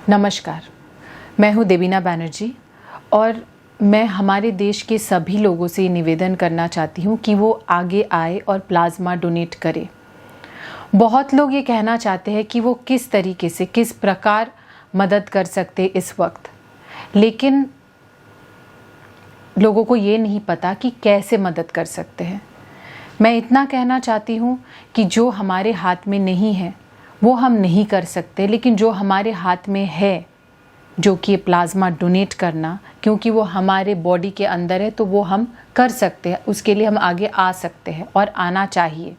नमस्कार, मैं हूँ देवीना बैनर्जी और मैं हमारे देश के सभी लोगों से निवेदन करना चाहती हूँ कि वो आगे आए और प्लाज्मा डोनेट करें। बहुत लोग ये कहना चाहते हैं कि वो किस तरीके से, किस प्रकार मदद कर सकते इस वक्त, लेकिन लोगों को ये नहीं पता कि कैसे मदद कर सकते हैं। मैं इतना कहना चाहती हूँ कि जो हमारे हाथ में नहीं है वो हम नहीं कर सकते, लेकिन जो हमारे हाथ में है, जो कि प्लाज्मा डोनेट करना, क्योंकि वो हमारे बॉडी के अंदर है, तो वो हम कर सकते हैं। उसके लिए हम आगे आ सकते हैं और आना चाहिए।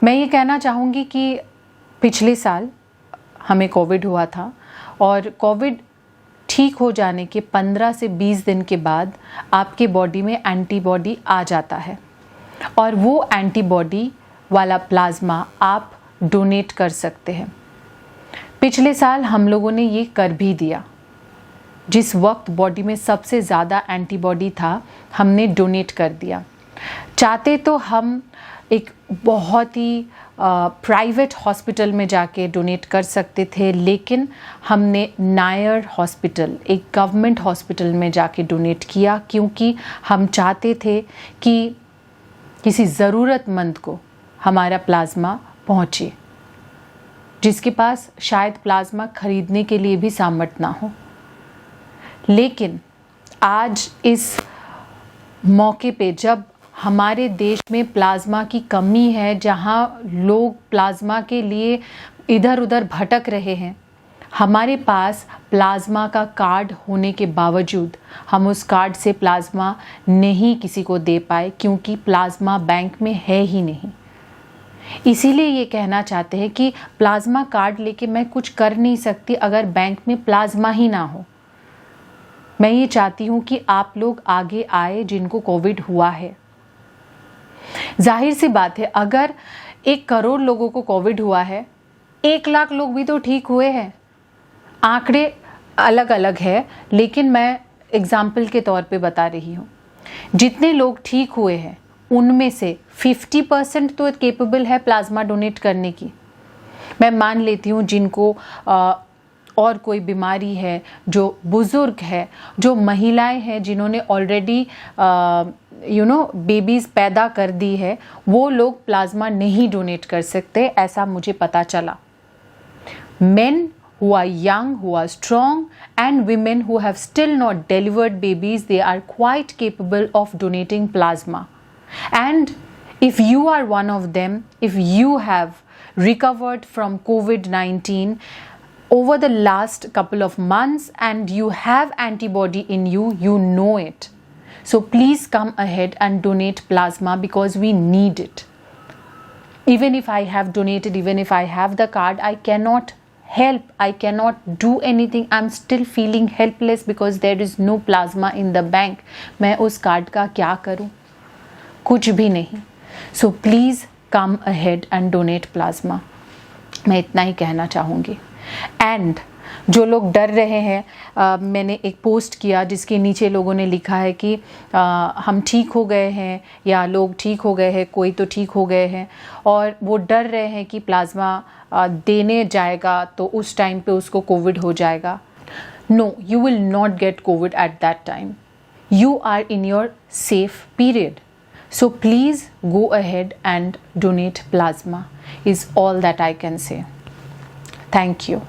मैं ये कहना चाहूँगी कि पिछले साल हमें कोविड हुआ था और कोविड ठीक हो जाने के 15 से 20 दिन के बाद आपके बॉडी में एंटीबॉडी आ जाता है और वो एंटीबॉडी वाला प्लाज्मा आप डोनेट कर सकते हैं। पिछले साल हम लोगों ने ये कर भी दिया। जिस वक्त बॉडी में सबसे ज़्यादा एंटीबॉडी था, हमने डोनेट कर दिया। चाहते तो हम एक बहुत ही प्राइवेट हॉस्पिटल में जाके डोनेट कर सकते थे, लेकिन हमने नायर हॉस्पिटल, एक गवर्नमेंट हॉस्पिटल में जाके डोनेट किया, क्योंकि हम चाहते थे कि किसी ज़रूरतमंद को हमारा प्लाज्मा पहुँचे, जिसके पास शायद प्लाज्मा खरीदने के लिए भी सामर्थ्य ना हो। लेकिन आज इस मौके पे, जब हमारे देश में प्लाज्मा की कमी है, जहाँ लोग प्लाज्मा के लिए इधर उधर भटक रहे हैं, हमारे पास प्लाज्मा का कार्ड होने के बावजूद हम उस कार्ड से प्लाज्मा नहीं किसी को दे पाए, क्योंकि प्लाज्मा बैंक में है ही नहीं। इसीलिए ये कहना चाहते हैं कि प्लाज्मा कार्ड लेके मैं कुछ कर नहीं सकती अगर बैंक में प्लाज्मा ही ना हो। मैं ये चाहती हूँ कि आप लोग आगे आए जिनको कोविड हुआ है। जाहिर सी बात है, अगर 1 करोड़ लोगों को कोविड हुआ है, 1 लाख लोग भी तो ठीक हुए हैं। आंकड़े अलग अलग है, लेकिन मैं एग्जाम्पल के तौर पे बता रही हूँ। जितने लोग ठीक हुए हैं उनमें से 50% तो केपेबल है प्लाज्मा डोनेट करने की। मैं मान लेती हूँ जिनको और कोई बीमारी है, जो बुज़ुर्ग है, जो महिलाएं हैं जिन्होंने ऑलरेडी बेबीज़ पैदा कर दी है, वो लोग प्लाज्मा नहीं डोनेट कर सकते, ऐसा मुझे पता चला। Men who are young, who are strong, and women who have still not delivered babies, they are quite capable of donating plasma. And if you are one of them, if you have recovered from COVID-19 over the last couple of months and you have antibody in you, you know it. So please come ahead and donate plasma, because we need it. Even if I have donated, even if I have the card, I cannot help, I cannot do anything. I'm still feeling helpless because there is no plasma in the bank. मैं उस card का क्या करूं? कुछ भी नहीं। So please come ahead and donate plasma. मैं इतना ही कहना चाहूँगी। एंड जो लोग डर रहे हैं, मैंने एक पोस्ट किया जिसके नीचे लोगों ने लिखा है कि हम ठीक हो गए हैं, या लोग ठीक हो गए हैं, कोई तो ठीक हो गए हैं, और वो डर रहे हैं कि प्लाज्मा देने जाएगा तो उस टाइम पे उसको कोविड हो जाएगा। No, you will not get COVID at that time. You are in your safe period. So please go ahead and donate plasma is all that I can say. Thank you.